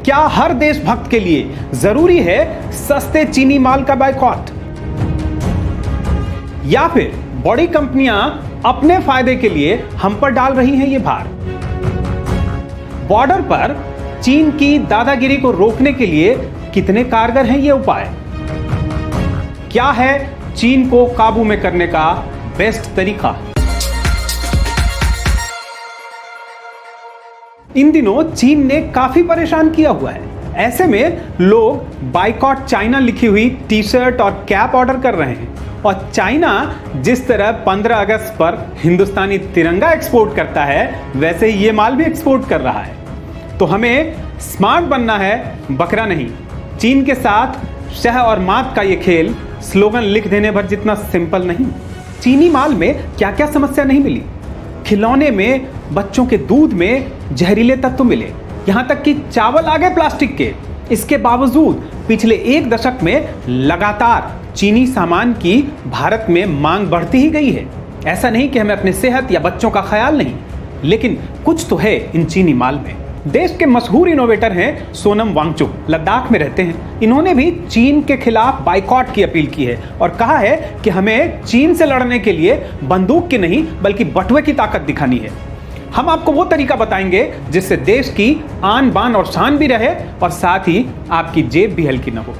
क्या हर देशभक्त के लिए जरूरी है सस्ते चीनी माल का बायकॉट, या फिर बड़ी कंपनियां अपने फायदे के लिए हम पर डाल रही हैं ये भार? बॉर्डर पर चीन की दादागिरी को रोकने के लिए कितने कारगर हैं ये उपाय? क्या है चीन को काबू में करने का बेस्ट तरीका? इन दिनों चीन ने काफी परेशान किया हुआ है। ऐसे में लोग बायकॉट चाइना लिखी हुई टी शर्ट और कैप ऑर्डर कर रहे हैं। और चाइना जिस तरह 15 अगस्त पर हिंदुस्तानी तिरंगा एक्सपोर्ट करता है, वैसे ही ये माल भी एक्सपोर्ट कर रहा है। तो हमें स्मार्ट बनना है, बकरा नहीं। चीन के साथ शह और मात का ये खेल स्लोगन लिख देने भर जितना सिंपल नहीं। चीनी माल में क्या क्या समस्या नहीं मिली? खिलौने में, बच्चों के दूध में जहरीले तत्व मिले, यहां तक कि चावल आ गए प्लास्टिक के। इसके बावजूद पिछले 1 दशक में लगातार चीनी सामान की भारत में मांग बढ़ती ही गई है। ऐसा नहीं कि हमें अपनी सेहत या बच्चों का ख्याल नहीं, लेकिन कुछ तो है इन चीनी माल में। देश के मशहूर इनोवेटर हैं सोनम वांगचुक, लद्दाख में रहते हैं। इन्होंने भी चीन के खिलाफ बायकॉट की अपील की है और कहा है कि हमें चीन से लड़ने के लिए बंदूक की नहीं बल्कि बटुए की ताकत दिखानी है। हम आपको वो तरीका बताएंगे जिससे देश की आन बान और शान भी रहे और साथ ही आपकी जेब भी हल्की न हो।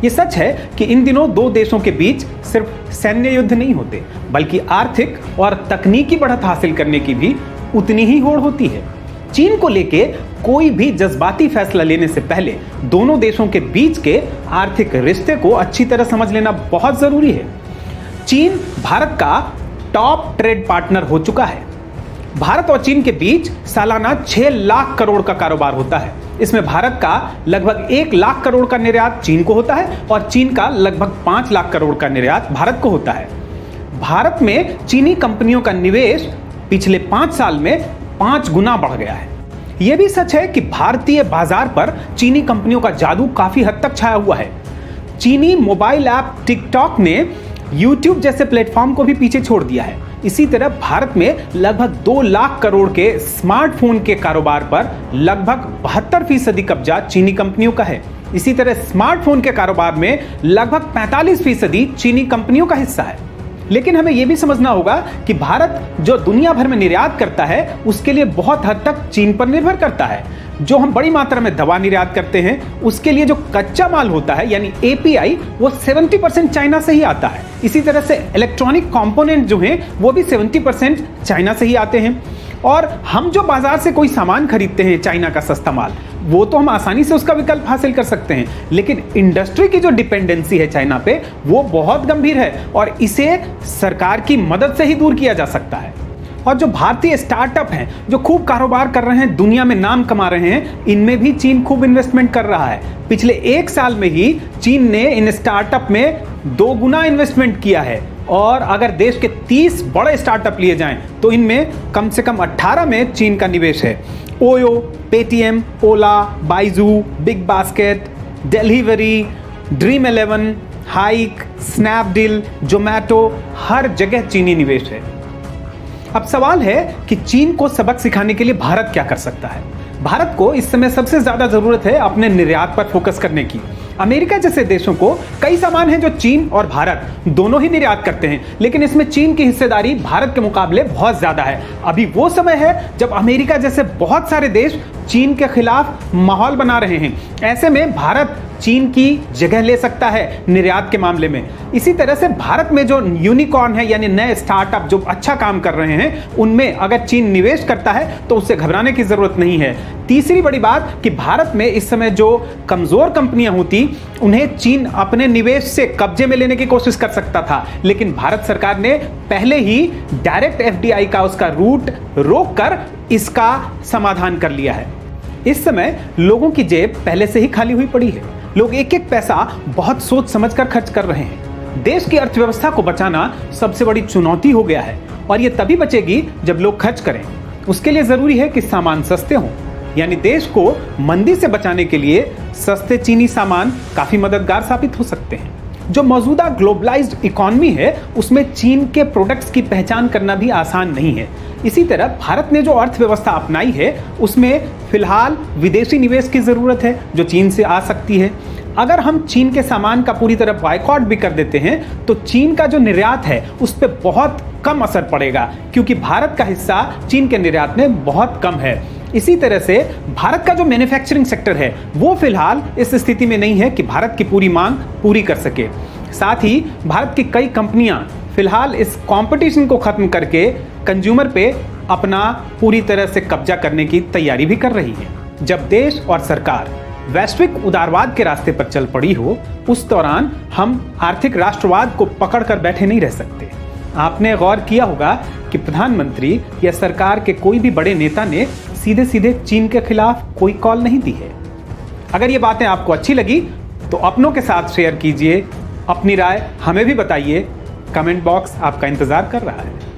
ये सच है कि इन दिनों 2 देशों के बीच सिर्फ सैन्य युद्ध नहीं होते, बल्कि आर्थिक और तकनीकी बढ़त हासिल करने की भी उतनी ही होड़ होती है। चीन को लेके कोई भी जज्बाती फैसला लेने से पहले दोनों देशों के बीच के आर्थिक रिश्ते को अच्छी तरह समझ लेना बहुत जरूरी है। चीन भारत का टॉप ट्रेड पार्टनर हो चुका है। भारत और चीन के बीच सालाना 6 लाख करोड़ का कारोबार होता है। इसमें भारत का लगभग 1 लाख करोड़ का निर्यात चीन को होता है और चीन का लगभग 5 लाख करोड़ का निर्यात भारत को होता है। भारत में चीनी कंपनियों का निवेश पिछले 5 साल में 5 गुना बढ़ गया है। यह भी सच है कि भारतीय बाजार पर चीनी कंपनियों का जादू काफी हद तक छाया हुआ है। चीनी मोबाइल ऐप टिकटॉक ने YouTube जैसे प्लेटफॉर्म को भी पीछे छोड़ दिया है। इसी तरह भारत में लगभग 2 लाख करोड़ के स्मार्टफोन के कारोबार पर लगभग 72% कब्जा चीनी कंपनियों का है। इसी तरह स्मार्टफोन के कारोबार में लगभग 45% चीनी कंपनियों का हिस्सा है। लेकिन हमें यह भी समझना होगा कि भारत जो दुनिया भर में निर्यात करता है, उसके लिए बहुत हद तक चीन पर निर्भर करता है। जो हम बड़ी मात्रा में दवा निर्यात करते हैं, उसके लिए जो कच्चा माल होता है यानी API, वो 70% चाइना से ही आता है। इसी तरह से इलेक्ट्रॉनिक कंपोनेंट जो हैं, वो भी 70% चाइना से ही आते हैं। और हम जो बाजार से कोई सामान खरीदते हैं चाइना का सस्ता माल, वो तो हम आसानी से उसका विकल्प हासिल कर सकते हैं, लेकिन इंडस्ट्री की जो डिपेंडेंसी है चाइना पे, वो बहुत गंभीर है और इसे सरकार की मदद से ही दूर किया जा सकता है। और जो भारतीय स्टार्टअप हैं जो खूब कारोबार कर रहे हैं, दुनिया में नाम कमा रहे हैं, इनमें भी चीन खूब इन्वेस्टमेंट कर रहा है। पिछले 1 साल में ही चीन ने इन स्टार्टअप में 2 गुना इन्वेस्टमेंट किया है। और अगर देश के 30 बड़े स्टार्टअप लिए जाएं तो इनमें कम से कम 18 में चीन का निवेश है। OYO, Paytm, Ola, Byju, BigBasket, Delhivery, Dream 11, Hike, Snapdeal, Zomato, हर जगह चीनी निवेश है। अब सवाल है कि चीन को सबक सिखाने के लिए भारत क्या कर सकता है? भारत को इस समय सबसे ज्यादा जरूरत है अपने निर्यात पर फोकस करने की। अमेरिका जैसे देशों को कई सामान हैं जो चीन और भारत दोनों ही निर्यात करते हैं, लेकिन इसमें चीन की हिस्सेदारी भारत के मुकाबले बहुत ज्यादा है। अभी वो समय है जब अमेरिका जैसे बहुत सारे देश चीन के खिलाफ माहौल बना रहे हैं। ऐसे में भारत चीन की जगह ले सकता है निर्यात के मामले में। इसी तरह से भारत में जो यूनिकॉर्न है यानी नए स्टार्टअप जो अच्छा काम कर रहे हैं, उनमें अगर चीन निवेश करता है तो उससे घबराने की जरूरत नहीं है। तीसरी बड़ी बात कि भारत में इस समय जो कमजोर कंपनियां होती, उन्हें चीन अपने निवेश से कब्जे में लेने की कोशिश कर सकता था, लेकिन भारत सरकार ने पहले ही डायरेक्ट FDI का उसका रूट रोककर इसका समाधान कर लिया है। इस समय लोगों की जेब पहले से ही खाली हुई पड़ी है। लोग एक एक पैसा बहुत सोच समझकर खर्च कर रहे हैं। देश की अर्थव्यवस्था को बचाना सबसे बड़ी चुनौती हो गया है और ये तभी बचेगी जब लोग खर्च करें। उसके लिए जरूरी है कि सामान सस्ते हों, यानी देश को मंदी से बचाने के लिए सस्ते चीनी सामान काफी मददगार साबित हो सकते हैं। जो मौजूदा ग्लोबलाइज्ड इकोनॉमी है उसमें चीन के प्रोडक्ट्स की पहचान करना भी आसान नहीं है। इसी तरह भारत ने जो अर्थव्यवस्था अपनाई है उसमें फिलहाल विदेशी निवेश की जरूरत है जो चीन से आ सकती है। अगर हम चीन के सामान का पूरी तरह बायकॉट भी कर देते हैं तो चीन का जो निर्यात है उस पर बहुत कम असर पड़ेगा, क्योंकि भारत का हिस्सा चीन के निर्यात में बहुत कम है। इसी तरह से भारत का जो मैन्युफैक्चरिंग सेक्टर है वो फिलहाल इस स्थिति में नहीं है कि भारत की पूरी मांग पूरी कर सके। साथ ही भारत की कई कंपनियां फिलहाल इस कंपटीशन को खत्म करके कंज्यूमर पे अपना पूरी तरह से कब्जा करने की तैयारी भी कर रही है। जब देश और सरकार वैश्विक उदारवाद के रास्ते पर चल पड़ी हो उस दौरान हम आर्थिक राष्ट्रवाद को पकड़कर बैठे नहीं रह सकते। आपने गौर किया होगा कि प्रधानमंत्री या सरकार के कोई भी बड़े नेता ने सीधे सीधे चीन के खिलाफ कोई कॉल नहीं दी है। अगर ये बातें आपको अच्छी लगी तो अपनों के साथ शेयर कीजिए, अपनी राय हमें भी बताइए। कमेंट बॉक्स आपका इंतजार कर रहा है।